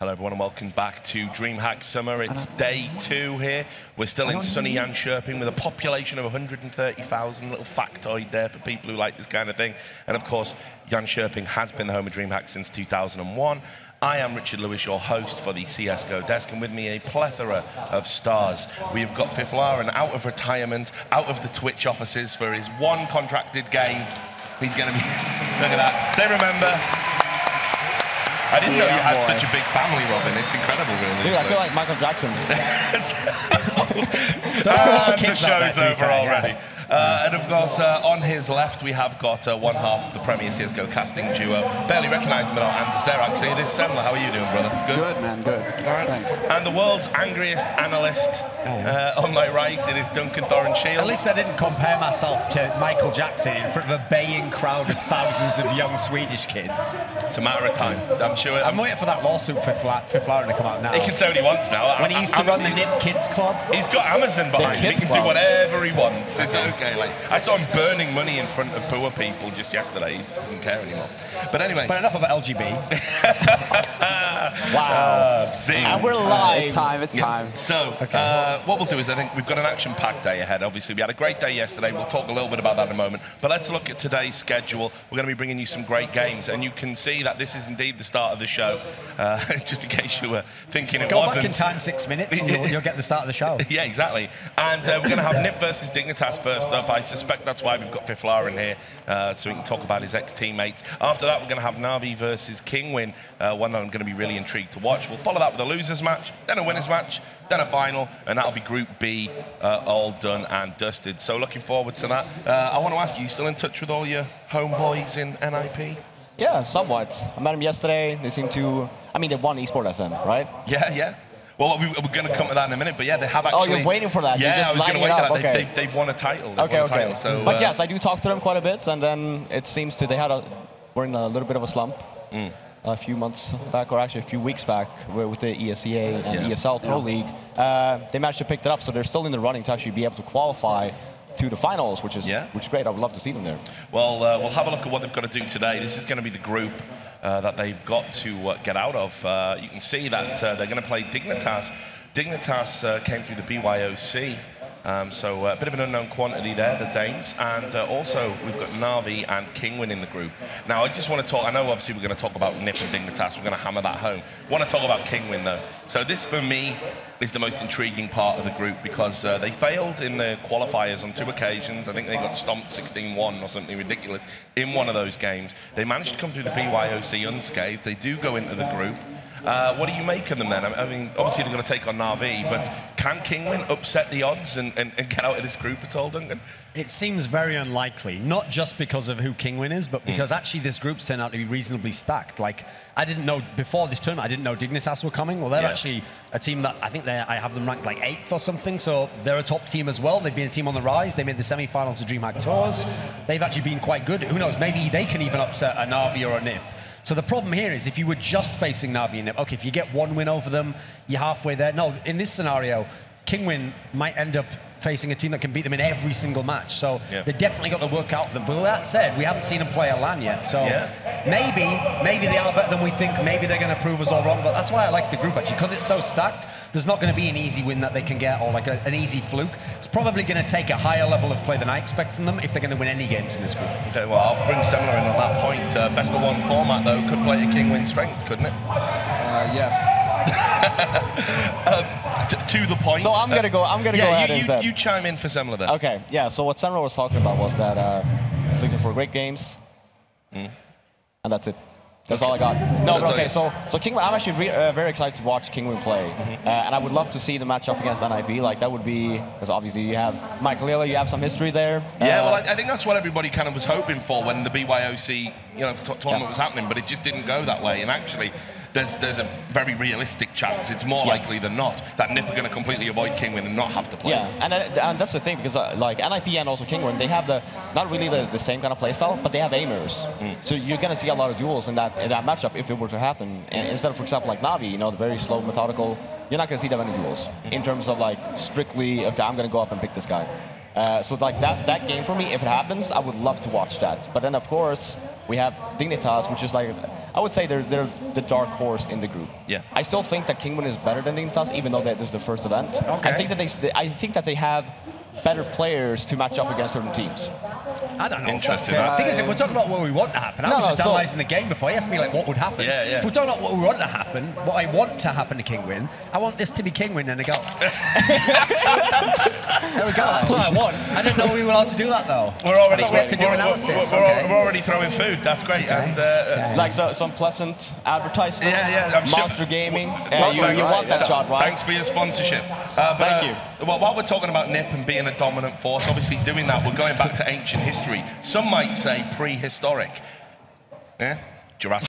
Hello everyone and welcome back to DreamHack Summer. It's day 2 here. We're still in sunny Jönköping with a population of 130,000. Little factoid there for people who like this kind of thing. And of course, Jönköping has been the home of DreamHack since 2001. I am Richard Lewis, your host for the CSGO desk, and with me a plethora of stars. We've got Fiflaren out of retirement, out of the Twitch offices for his one contracted game. He's going to be, look at that, they remember. I didn't know you had such a big family, Robin. It's incredible, really. Dude, I feel like Michael Jackson. The show's over already. And of course, on his left, we have got one half of the Premier CSGO casting duo. Barely recognise him without Anders there, actually. It is Semler. How are you doing, brother? Good? Good, man, good. All right. Thanks. And the world's angriest analyst on my right, it is Duncan Thorin-Shields. At least I didn't compare myself to Michael Jackson in front of a baying crowd of thousands of young Swedish kids. It's a matter of time, I'm sure. I'm waiting for that lawsuit for Fiflaren to come out now. He can say what he wants now. When he used to run the Nip Kids Club. He's got Amazon behind him. He can do whatever he wants. It's okay. Like, I saw him burning money in front of poor people just yesterday. He just doesn't care anymore. But anyway. But enough about LGB. Wow. And we're live. It's time, it's time. So, what we'll do is I think we've got an action-packed day ahead. Obviously, we had a great day yesterday. We'll talk a little bit about that in a moment. But let's look at today's schedule. We're going to be bringing you some great games. And you can see that this is indeed the start of the show. Just in case you were thinking it wasn't. Go back in time 6 minutes and you'll get the start of the show. Yeah, exactly. And we're going to have Nip versus Dignitas first up. I suspect that's why we've got Fiflaren here, so we can talk about his ex-teammates. After that, we're going to have Na'Vi versus Kingwin, one that I'm going to be really intrigued to watch. We'll follow that with a losers match, then a winners match, then a final, and that'll be Group B, all done and dusted. So looking forward to that. I want to ask you still in touch with all your homeboys in NIP? Yeah, somewhat. I met them yesterday. They seem to, I mean, they won eSport SM, right? Yeah. Well, we're going to come to that in a minute, but yeah, they have actually... Oh, you're waiting for that? Yeah, I was going to wait for that. Okay. They've won a title. Okay. So, but yes, I do talk to them quite a bit, and then it seems they were in a little bit of a slump a few months back, or actually a few weeks back, with the ESEA and ESL Pro League. They managed to pick it up, so they're still in the running to actually be able to qualify to the finals, which is great. I would love to see them there. Well, we'll have a look at what they've got to do today. This is going to be the group that they've got to get out of. You can see that they're going to play Dignitas. Dignitas came through the BYOC, so a bit of an unknown quantity there, the Danes. And also, we've got Na'Vi and Kingwin in the group. Now, I just want to talk, I know obviously we're going to talk about Nip and Dignitas, we're going to hammer that home. I want to talk about Kingwin, though. So this, for me, is the most intriguing part of the group because they failed in the qualifiers on 2 occasions. I think they got stomped 16-1 or something ridiculous in one of those games. They managed to come through the BYOC unscathed. They do go into the group. What do you make of them then? I mean, obviously they're going to take on Na'Vi, but can Kingwin upset the odds and get out of this group at all, Duncan? It seems very unlikely, not just because of who Kingwin is, but because actually this group's turned out to be reasonably stacked. Like, I didn't know, before this tournament, I didn't know Dignitas were coming. Well, they're actually a team that I think I have them ranked like 8th or something, so they're a top team as well. They've been a team on the rise. They made the semi-finals of DreamHack Tours. They've actually been quite good. Who knows, maybe they can even upset a Na'Vi or a Nip. So the problem here is if you were just facing Na'Vi and Nip, okay, if you get one win over them, you're halfway there. No, in this scenario, Kingwin might end up facing a team that can beat them in every single match. So they definitely got the work out for them. But with that said, we haven't seen them play a LAN yet. So maybe they are better than we think. Maybe they're going to prove us all wrong. But that's why I like the group, actually, because it's so stacked. There's not going to be an easy win that they can get or like an easy fluke. It's probably going to take a higher level of play than I expect from them if they're going to win any games in this group. Okay, well, I'll bring Semler in on that point. Best of 1 format, though, could play a Kingwin strength, couldn't it? Yes. To the point. So I'm gonna go ahead instead. You chime in for Semler then. Okay. Yeah. So what Semler was talking about was that he's looking for great games, and that's it. That's all I got. No, but okay. So Kingwin, I'm actually very excited to watch Kingwin play, and I would love to see the matchup against NIP. Like that would be, because obviously you have Michael Lila, you have some history there. Yeah, well, I think that's what everybody kind of was hoping for when the BYOC tournament was happening, but it just didn't go that way. And actually, there's a very realistic chance, it's more likely than not, that Nip are going to completely avoid Kingwin and not have to play. Yeah, and that's the thing, because like NIP and also Kingwin, they have not really the same kind of playstyle, but they have aimers. So you're going to see a lot of duels in that matchup if it were to happen. And instead of, for example, like Na'Vi, the very slow, methodical, you're not going to see that many duels in terms of like strictly, okay, I'm going to go up and pick this guy. So like that game for me, if it happens, I would love to watch that. But then of course we have Dignitas, which is like, I would say they're the dark horse in the group. Yeah. I still think that Kingwin is better than Dignitas, even though that is the first event. Okay. I think that they have better players to match up against certain teams. I don't know. Interesting. The thing is, if we're talking about what we want to happen, I was just analysing the game before. He asked me like what would happen. Yeah, yeah. If we're talking about what we want to happen, what I want to happen to Kingwin, I want this to be Kingwin and a go. There we go. That's what I want. I didn't know we were allowed to do that though. We're already we had to do analysis. We're already throwing food. That's great. Okay. And Like some pleasant advertisements. Yeah, I'm Monster sure. Gaming. Well, You want that shot, right? Thanks for your sponsorship. Thank you. Well, while we're talking about Nip and being a dominant force, obviously doing that, we're going back to ancient history. Some might say prehistoric. Yeah? Jurassic.